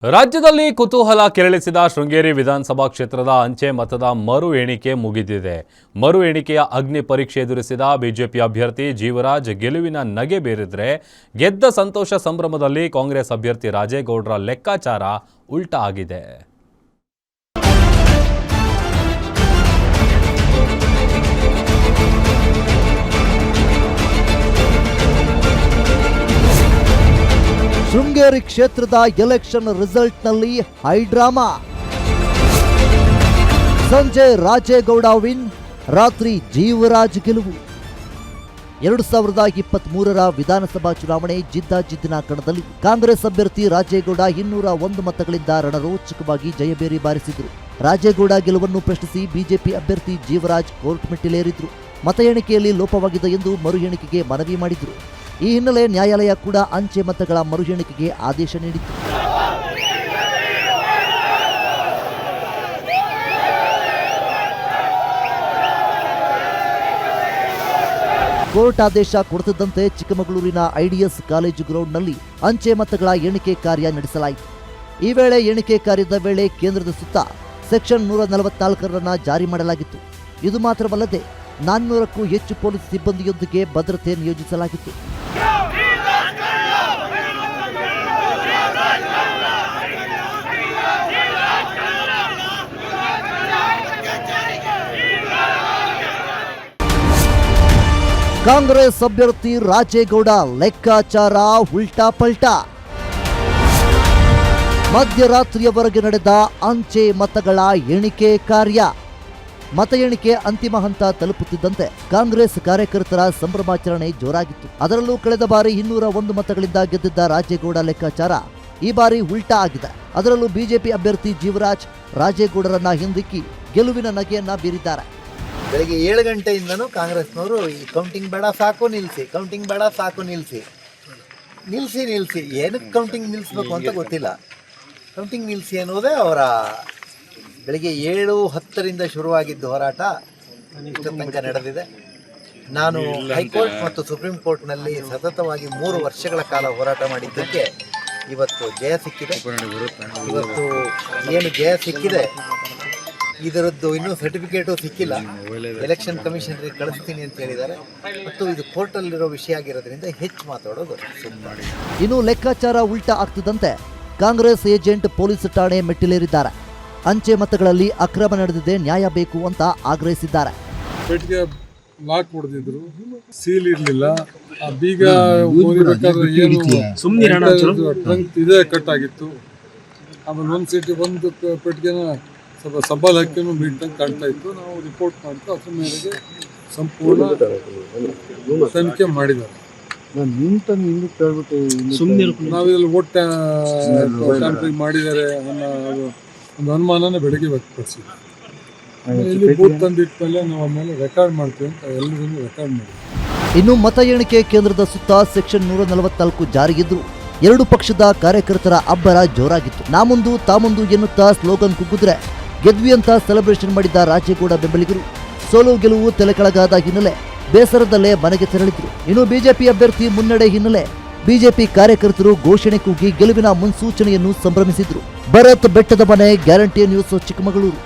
ರಾಜ್ಯದಲ್ಲಿ ಕುತೂಹಲ ಕೆರಳಿಸಿದ ಶೃಂಗೇರಿ ವಿಧಾನಸಭಾ ಕ್ಷೇತ್ರದ ಅಂಚೆ ಮತದ ಮರು ಎಣಿಕೆ ಮುಗಿದಿದೆ. ಮರು ಎಣಿಕೆಯ ಅಗ್ನಿ ಪರೀಕ್ಷೆ ಎದುರಿಸಿದ ಬಿಜೆಪಿ ಅಭ್ಯರ್ಥಿ ಜೀವರಾಜ್ ಗೆಲುವಿನ ನಗೆ ಬೀರಿದ್ರೆ, ಗೆದ್ದ ಸಂತೋಷ ಸಂಭ್ರಮದಲ್ಲಿ ಕಾಂಗ್ರೆಸ್ ಅಭ್ಯರ್ಥಿ ರಾಜೇಗೌಡರ ಲೆಕ್ಕಾಚಾರ ಉಲ್ಟಾ ಆಗಿದೆ. ಶೃಂಗೇರಿ ಕ್ಷೇತ್ರದ ಎಲೆಕ್ಷನ್ ರಿಸಲ್ಟ್ನಲ್ಲಿ ಹೈಡ್ರಾಮಾ. ಸಂಜೆ ರಾಜೇಗೌಡ ವಿನ್, ರಾತ್ರಿ ಜೀವರಾಜ್ ಗೆಲುವು. 2023ರ ವಿಧಾನಸಭಾ ಚುನಾವಣೆ ಜಿದ್ದಾಜಿದ್ದಿನ ಕಣದಲ್ಲಿ ಕಾಂಗ್ರೆಸ್ ಅಭ್ಯರ್ಥಿ ರಾಜೇಗೌಡ 201 ಮತಗಳಿಂದ ರಣರೋಚಕವಾಗಿ ಜಯಬೇರಿ ಬಾರಿಸಿದರು. ರಾಜೇಗೌಡ ಗೆಲುವನ್ನು ಪ್ರಶ್ನಿಸಿ ಬಿಜೆಪಿ ಅಭ್ಯರ್ಥಿ ಜೀವರಾಜ್ ಕೋರ್ಟ್ ಮೆಟ್ಟಿಲೇರಿದ್ರು. ಮತ ಎಣಿಕೆಯಲ್ಲಿ ಲೋಪವಾಗಿದೆ ಎಂದು ಮರು ಎಣಿಕೆಗೆ ಮನವಿ ಮಾಡಿದರು. ಈ ಹಿನ್ನೆಲೆ ನ್ಯಾಯಾಲಯ ಕೂಡ ಅಂಚೆ ಮತಗಳ ಮರು ಎಣಿಕೆಗೆ ಆದೇಶ ನೀಡಿತು. ಕೋರ್ಟ್ ಆದೇಶ ಕೊಡುತ್ತಿದ್ದಂತೆ ಚಿಕ್ಕಮಗಳೂರಿನ ಐಡಿಎಸ್ ಕಾಲೇಜು ಗ್ರೌಂಡ್ನಲ್ಲಿ ಅಂಚೆ ಮತಗಳ ಎಣಿಕೆ ಕಾರ್ಯ ನಡೆಸಲಾಯಿತು. ಈ ವೇಳೆ ಎಣಿಕೆ ಕಾರ್ಯದ ವೇಳೆ ಕೇಂದ್ರದ ಸುತ್ತ ಸೆಕ್ಷನ್ 144 ಜಾರಿ ಮಾಡಲಾಗಿತ್ತು. ಇದು ಮಾತ್ರವಲ್ಲದೆ 400ಕ್ಕೂ ಹೆಚ್ಚು ಪೊಲೀಸ್ ಸಿಬ್ಬಂದಿಯೊಂದಿಗೆ ಭದ್ರತೆ ನಿಯೋಜಿಸಲಾಗಿತ್ತು. ಕಾಂಗ್ರೆಸ್ ಅಭ್ಯರ್ಥಿ ರಾಜೇಗೌಡ ಲೆಕ್ಕಾಚಾರ ಉಲ್ಟಾ ಪಲ್ಟಾ. ಮಧ್ಯರಾತ್ರಿಯವರೆಗೆ ನಡೆದ ಅಂಚೆ ಮತಗಳ ಎಣಿಕೆ ಕಾರ್ಯ. ಮತ ಎಣಿಕೆ ಅಂತಿಮ ಹಂತ ತಲುಪುತ್ತಿದ್ದಂತೆ ಕಾಂಗ್ರೆಸ್ ಕಾರ್ಯಕರ್ತರ ಸಂಭ್ರಮಾಚರಣೆ ಜೋರಾಗಿತ್ತು. ಅದರಲ್ಲೂ ಕಳೆದ ಬಾರಿ 201 ಮತಗಳಿಂದ ಗೆದ್ದಿದ್ದ ರಾಜೇಗೌಡ ಲೆಕ್ಕಾಚಾರ ಈ ಬಾರಿ ಉಲ್ಟಾ ಆಗಿದೆ. ಅದರಲ್ಲೂ ಬಿಜೆಪಿ ಅಭ್ಯರ್ಥಿ ಜೀವರಾಜ್ ರಾಜೇಗೌಡರನ್ನ ಹಿಂದಿಕ್ಕಿ ಗೆಲುವಿನ ನಗೆಯನ್ನ ಬೀರಿದ್ದಾರೆ. ಬೆಳಗ್ಗೆ 7 ಗಂಟೆಯಿಂದನೂ ಕಾಂಗ್ರೆಸ್ನವರು ಈ ಕೌಂಟಿಂಗ್ ಬೇಡ ಸಾಕು ನಿಲ್ಲಿಸಿ, ಕೌಂಟಿಂಗ್ ಬೇಡ ಸಾಕು ನಿಲ್ಲಿಸಿ ಏನಕ್ಕೆ ಕೌಂಟಿಂಗ್ ನಿಲ್ಲಿಸ್ಬೇಕು ಅಂತ ಗೊತ್ತಿಲ್ಲ. ಕೌಂಟಿಂಗ್ ನಿಲ್ಲಿಸಿ ಅನ್ನೋದೇ ಅವರ ಬೆಳಗ್ಗೆ 7:10ರಿಂದ ಶುರುವಾಗಿದ್ದ ಹೋರಾಟ ಇಷ್ಟ ತನಕ ನಡೆದಿದೆ. ನಾನು ಹೈಕೋರ್ಟ್ ಮತ್ತು ಸುಪ್ರೀಂ ಕೋರ್ಟ್ನಲ್ಲಿ ಸತತವಾಗಿ 3 ವರ್ಷಗಳ ಕಾಲ ಹೋರಾಟ ಮಾಡಿದ್ದಕ್ಕೆ ಇವತ್ತು ಜಯ ಸಿಕ್ಕಿದೆ. ಇವತ್ತು ಏನು ಜಯ ಸಿಕ್ಕಿದೆ ಇದರದ್ದು ಇನ್ನೂ ಸರ್ಟಿಫಿಕೇಟು ಸಿಕ್ಕಿಲ್ಲ. ಎಲೆಕ್ಷನ್ ಕಮಿಷನರಿಗೆ ಕಳಿಸ್ತೀನಿ ಅಂತ ಹೇಳಿದ್ದಾರೆ. ಮತ್ತು ಇದು ಕೋರ್ಟಲ್ಲಿರೋ ವಿಷಯ ಆಗಿರೋದ್ರಿಂದ ಹೆಚ್ಚು ಮಾತಾಡೋದು ಸುಮ್ಮನೆ. ಇನ್ನು ಲೆಕ್ಕಾಚಾರ ಉಲ್ಟಾ ಆಗ್ತಿದ್ದಂತೆ ಕಾಂಗ್ರೆಸ್ ಏಜೆಂಟ್ ಪೊಲೀಸ್ ಠಾಣೆ ಮೆಟ್ಟಿಲೇರಿದ್ದಾರೆ. ಅಂಚೆ ಮತಗಳಲ್ಲಿ ಅಕ್ರಮ ನಡೆದಿದೆ, ನ್ಯಾಯ ಬೇಕು ಅಂತ ಆಗ್ರಹಿಸಿದ್ದಾರೆ. ಪೆಟ್ಟಿಗೆ ಲಾಕ್ ಹೊಡೆದಿದ್ರು, ಸೀಲ್ ಇರಲಿಲ್ಲ, ಬೀಗ ಟ್ರಂಕ್ ಇದೇ ಕಟ್ ಆಗಿತ್ತು. ಆಮೇಲೆ ಒಂದು ಪೆಟ್ಟಿಗೆನ ಸ್ವಲ್ಪ ಸಬ್ಬಲ್ ಹಾಕಿನೂ ಮೀಟಂಗೆ ಕಾಣ್ತಾ ಇತ್ತು. ನಾವು ರಿಪೋರ್ಟ್ ಮಾಡ್ತು, ಅದ್ರ ಮೇಲೆಗೆ ಸಂಪೂರ್ಣ ತನಿಖೆ ಮಾಡಿದ್ದಾರೆ. ನಾವಿಲ್ಲಿ ಓಟ್ ಟ್ಯಾಂಪರಿಂಗ್ ಮಾಡಿದ್ದಾರೆ ಅನ್ನೋ ಒಂದು ಅನುಮಾನನ ಬೆಳಗ್ಗೆ ವ್ಯಕ್ತಪಡಿಸಿದ್ವಿ. ಇಲ್ಲಿ ಬೂತ್ ತಂದಿಟ್ಟ ಮೇಲೆ ನಾವು ಆಮೇಲೆ ರೆಕಾರ್ಡ್ ಮಾಡ್ತೀವಿ ಅಂತ ಎಲ್ಲರೂ ರೆಕಾರ್ಡ್ ಮಾಡಿದ್ವಿ. ಇನ್ನು ಮತ ಎಣಿಕೆ ಕೇಂದ್ರದ ಸುತ್ತ ಸೆಕ್ಷನ್ 144 ಜಾರಿಗಿದ್ರು. 2 ಪಕ್ಷದ ಕಾರ್ಯಕರ್ತರ ಅಬ್ಬರ ಜೋರಾಗಿತ್ತು. ನಾ ಮುಂದು ತಾ ಮುಂದು ಎನ್ನುತ್ತಾ ಸ್ಲೋಗನ್ ಕುಗ್ಗಿದ್ರೆ ಗೆದ್ವಿ ಅಂತ ಸೆಲೆಬ್ರೇಷನ್ ಮಾಡಿದ್ದ ರಾಜೇಗೌಡ ಬೆಂಬಲಿಗರು ಸೋಲು ಗೆಲುವು ತಲೆಕೆಳಗಾದ ಹಿನ್ನೆಲೆ ಬೇಸರದಲ್ಲೇ ಮನೆಗೆ ತೆರಳಿದ್ರು. ಇನ್ನು ಬಿಜೆಪಿ ಅಭ್ಯರ್ಥಿ ಮುನ್ನಡೆ ಹಿನ್ನೆಲೆ ಬಿಜೆಪಿ ಕಾರ್ಯಕರ್ತರು ಘೋಷಣೆ ಕೂಗಿ ಗೆಲುವಿನ ಮುನ್ಸೂಚನೆಯನ್ನು ಸಂಭ್ರಮಿಸಿದ್ರು. ಭರತ್ ಬೆಟ್ಟದ ಮನೆ, ಗ್ಯಾರಂಟಿ ನ್ಯೂಸ್, ಚಿಕ್ಕಮಗಳೂರು.